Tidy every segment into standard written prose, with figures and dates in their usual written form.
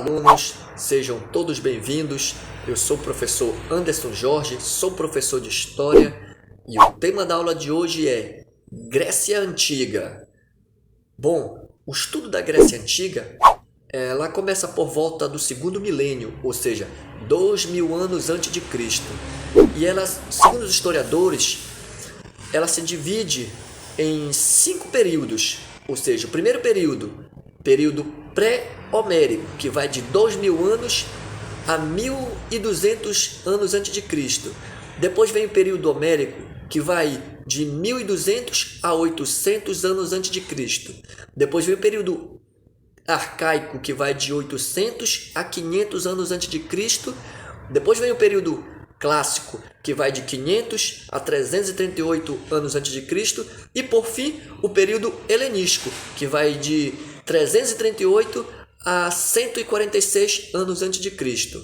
alunos, sejam todos bem-vindos. Eu sou o professor Anderson Jorge, sou professor de História e o tema da aula de hoje é Grécia Antiga. Bom, o estudo da Grécia Antiga, ela começa por volta do segundo milênio, ou seja, 2000 anos antes de Cristo. E ela, segundo os historiadores, ela se divide em 5 períodos, ou seja, o primeiro período pré-homérico, que vai de 2000 anos a 1200 anos antes de Cristo. Depois vem o período homérico, que vai de 1200 a 800 anos antes de Cristo. Depois vem o período arcaico, que vai de 800 a 500 anos antes de Cristo. Depois vem o período clássico, que vai de 500 a 338 anos antes de Cristo, e por fim o período helenístico, que vai de 338 a 146 anos antes de Cristo.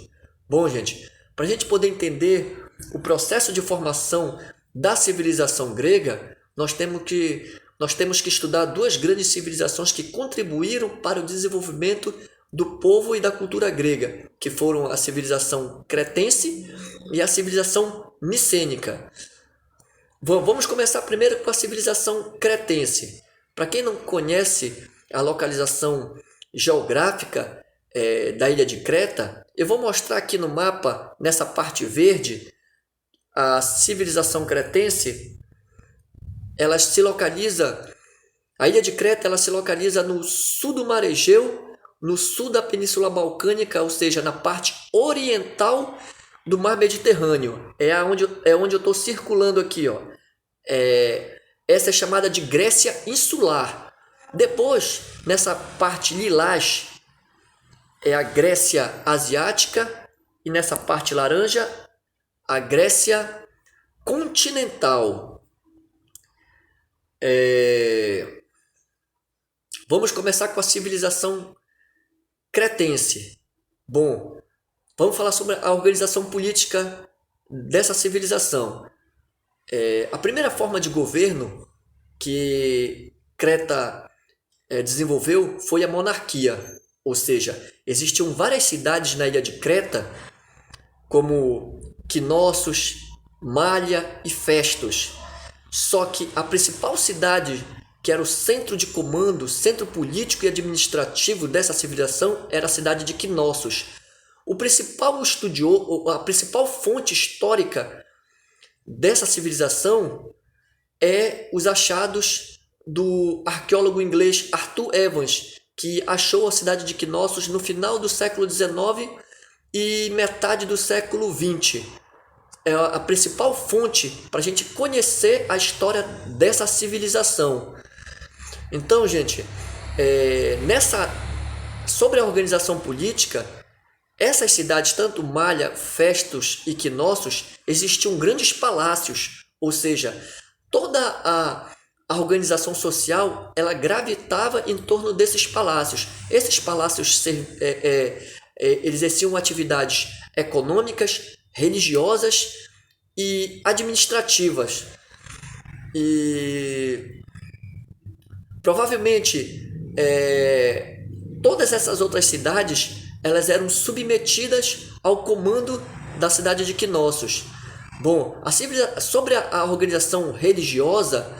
Bom, gente, para a gente poder entender o processo de formação da civilização grega, nós temos que estudar duas grandes civilizações que contribuíram para o desenvolvimento do povo e da cultura grega, que foram a civilização cretense e a civilização micênica. Vamos começar primeiro com a civilização cretense. Para quem não conhece a localização geográfica da ilha de Creta, eu vou mostrar aqui no mapa, nessa parte verde, a civilização cretense. A ilha de Creta ela se localiza no sul do Mar Egeu, no sul da Península Balcânica, ou seja, na parte oriental do Mar Mediterrâneo. É onde eu estou circulando aqui, ó. Essa é chamada de Grécia Insular. Depois, nessa parte lilás, é a Grécia Asiática, e nessa parte laranja, a Grécia Continental. Vamos começar com a civilização cretense. Bom, vamos falar sobre a organização política dessa civilização. A primeira forma de governo que Creta desenvolveu foi a monarquia, ou seja, existiam várias cidades na ilha de Creta, como Knossos, Malha e Festos. Só que a principal cidade, que era o centro de comando, centro político e administrativo dessa civilização, era a cidade de Knossos. A principal fonte histórica dessa civilização é os achados do arqueólogo inglês Arthur Evans, que achou a cidade de Knossos no final do século XIX e metade do século XX. É a principal fonte para a gente conhecer a história dessa civilização. Então, gente, sobre a organização política, essas cidades, tanto Malha, Festos e Knossos, existiam grandes palácios, ou seja, toda a organização social ela gravitava em torno desses palácios. Esses palácios eles exerciam atividades econômicas, religiosas e administrativas. E provavelmente todas essas outras cidades elas eram submetidas ao comando da cidade de Knossos. Bom, sobre a organização religiosa,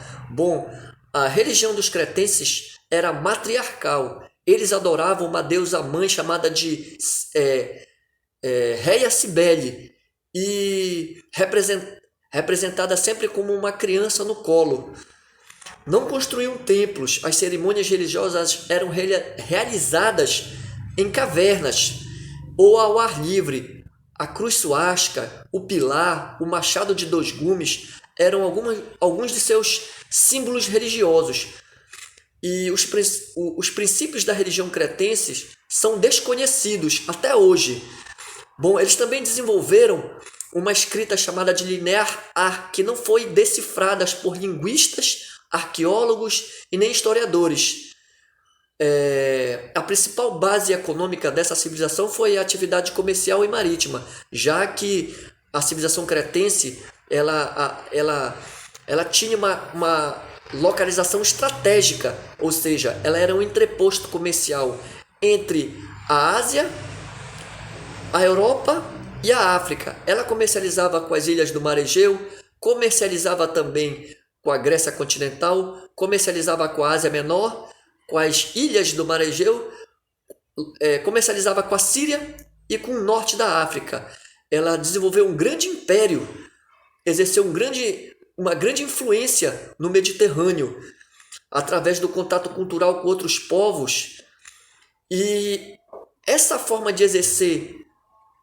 a religião dos cretenses era matriarcal. Eles adoravam uma deusa mãe chamada de Rhea Cibele, e representada sempre como uma criança no colo. Não construíam templos, as cerimônias religiosas eram realizadas em cavernas ou ao ar livre. A cruz suástica, o pilar, o machado de 2 gumes eram alguns de seus símbolos religiosos. E os princípios da religião cretense são desconhecidos até hoje. Bom, eles também desenvolveram uma escrita chamada de Linear A, que não foi decifrada por linguistas, arqueólogos e nem historiadores. A principal base econômica dessa civilização foi a atividade comercial e marítima, já que a civilização cretense ela tinha uma localização estratégica, ou seja, ela era um entreposto comercial entre a Ásia a Europa e a África. Ela comercializava com as ilhas do Mar Egeu, comercializava também com a Grécia continental, comercializava com a Ásia Menor, com as ilhas do Mar Egeu, comercializava com a Síria e com o norte da África. Ela desenvolveu um grande império, exerceu uma grande influência no Mediterrâneo, através do contato cultural com outros povos. E essa forma de exercer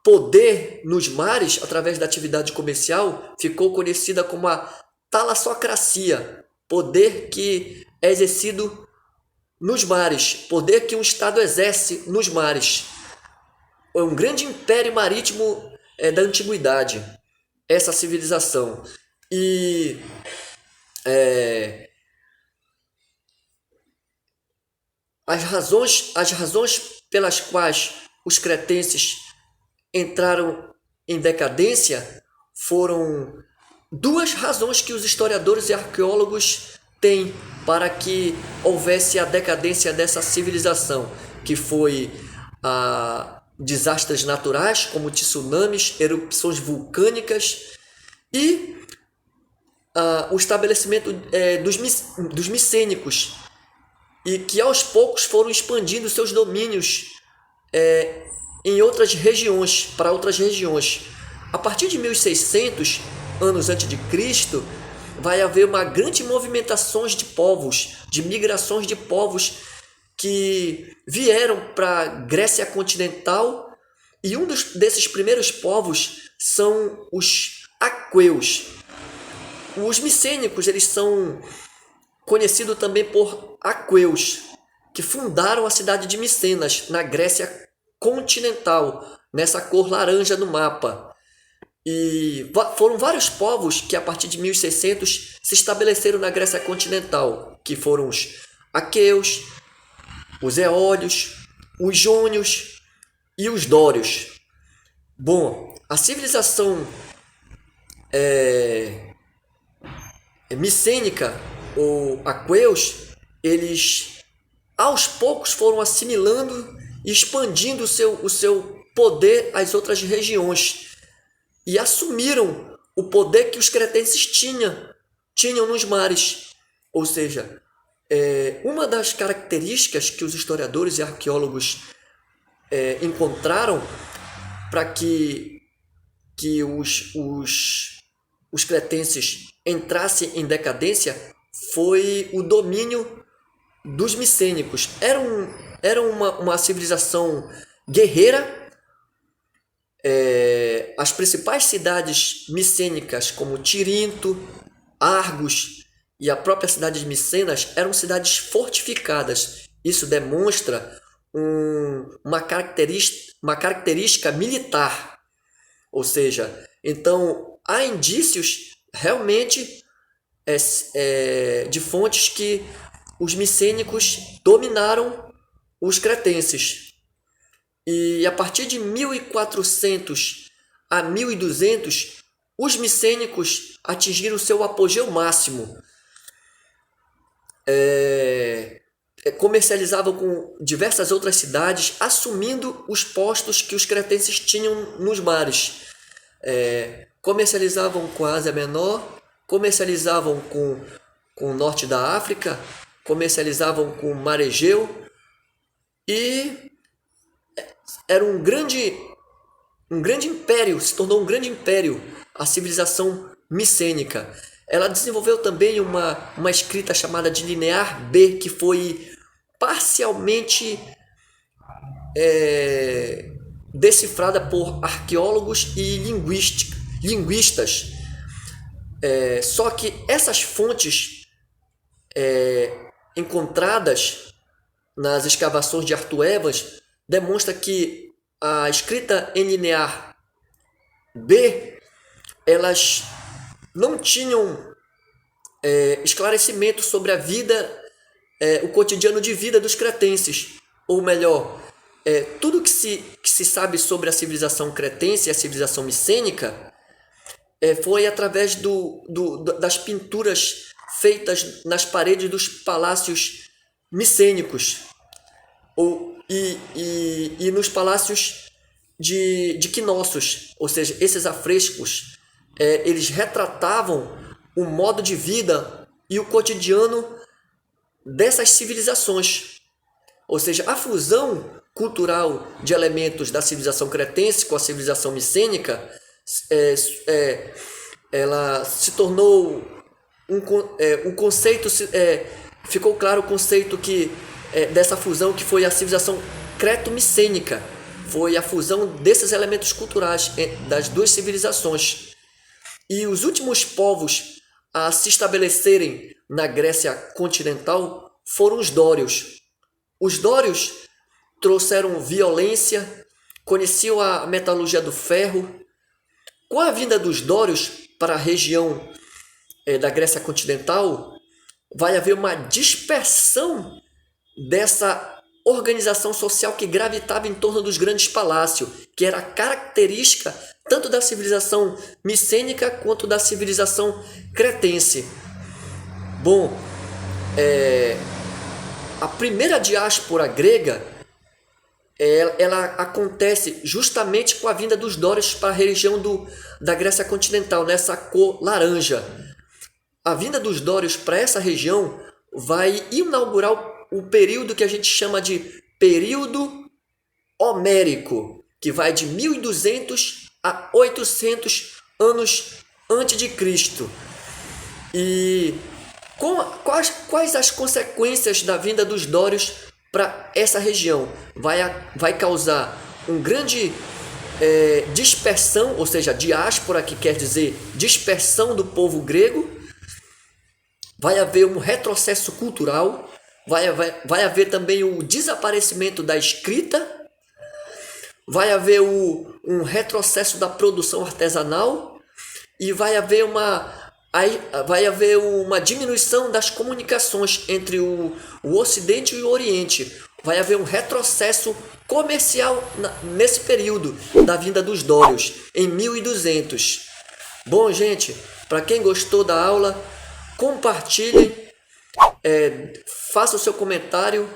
poder nos mares, através da atividade comercial, ficou conhecida como a talassocracia, poder que é exercido nos mares, poder que um Estado exerce nos mares. É um grande império marítimo da antiguidade, essa civilização. E as razões pelas quais os cretenses entraram em decadência foram duas razões que os historiadores e arqueólogos têm para que houvesse a decadência dessa civilização, que foi desastres naturais, como tsunamis, erupções vulcânicas e o estabelecimento dos micênicos, e que aos poucos foram expandindo seus domínios em outras regiões, para outras regiões. A partir de 1600 anos antes de Cristo, vai haver uma grande movimentação de povos, de migrações de povos que vieram para a Grécia continental, e desses primeiros povos são os aqueus. Os micênicos, eles são conhecidos também por aqueus, que fundaram a cidade de Micenas, na Grécia continental, nessa cor laranja no mapa. E foram vários povos que a partir de 1600 se estabeleceram na Grécia continental, que foram os aqueus, os eólios, os jônios e os dórios. Bom, a civilização micênica, ou aqueus, eles aos poucos foram assimilando e expandindo o seu poder às outras regiões, e assumiram o poder que os cretenses tinham nos mares. Ou seja, uma das características que os historiadores e arqueólogos encontraram para que os cretenses entrassem em decadência foi o domínio dos micênicos. Era uma civilização guerreira. As principais cidades micênicas, como Tirinto, Argos e a própria cidade de Micenas, eram cidades fortificadas. Isso demonstra uma característica militar. Ou seja, então há indícios realmente de fontes que os micênicos dominaram os cretenses. E a partir de 1400 a 1200, os micênicos atingiram seu apogeu máximo. Comercializavam com diversas outras cidades, assumindo os postos que os cretenses tinham nos mares. Comercializavam com a Ásia Menor, comercializavam com o norte da África, comercializavam com o Mar Egeu, e era um grande império, se tornou um grande império, a civilização micênica. Ela desenvolveu também uma escrita chamada de Linear B, que foi parcialmente decifrada por arqueólogos e linguistas. Só que essas fontes encontradas nas escavações de Arthur Evans demonstra que a escrita em linear B, elas não tinham esclarecimento sobre a vida, o cotidiano de vida dos cretenses. Ou melhor, tudo que se sabe sobre a civilização cretense e a civilização micênica foi através das pinturas feitas nas paredes dos palácios micênicos, e nos palácios de Knossos, ou seja, esses afrescos, eles retratavam o modo de vida e o cotidiano dessas civilizações. Ou seja, a fusão cultural de elementos da civilização cretense com a civilização micênica, ela se tornou um conceito, ficou claro o conceito dessa fusão que foi a civilização creto-micênica, foi a fusão desses elementos culturais das duas civilizações. E os últimos povos a se estabelecerem na Grécia continental foram os dórios. Os dórios trouxeram violência, conheciam a metalurgia do ferro. Com a vinda dos dórios para a região da Grécia continental, vai haver uma dispersão dessa organização social que gravitava em torno dos grandes palácios, que era característica tanto da civilização micênica quanto da civilização cretense. Bom, a primeira diáspora grega, ela acontece justamente com a vinda dos dórios para a região da Grécia continental, nessa cor laranja. A vinda dos dórios para essa região vai inaugurar o período que a gente chama de período homérico, que vai de 1200 a 800 anos antes de Cristo. E quais as consequências da vinda dos dórios para essa região? Vai causar um grande dispersão, ou seja, diáspora, que quer dizer dispersão do povo grego. Vai haver um retrocesso cultural, vai haver também o desaparecimento da escrita, vai haver um retrocesso da produção artesanal e vai haver uma diminuição das comunicações entre o Ocidente e o Oriente. Vai haver um retrocesso comercial nesse período da vinda dos dórios, em 1200. Bom, gente, para quem gostou da aula, compartilhe, faça o seu comentário,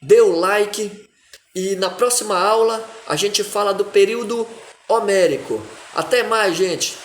dê o like e na próxima aula a gente fala do período homérico. Até mais, gente!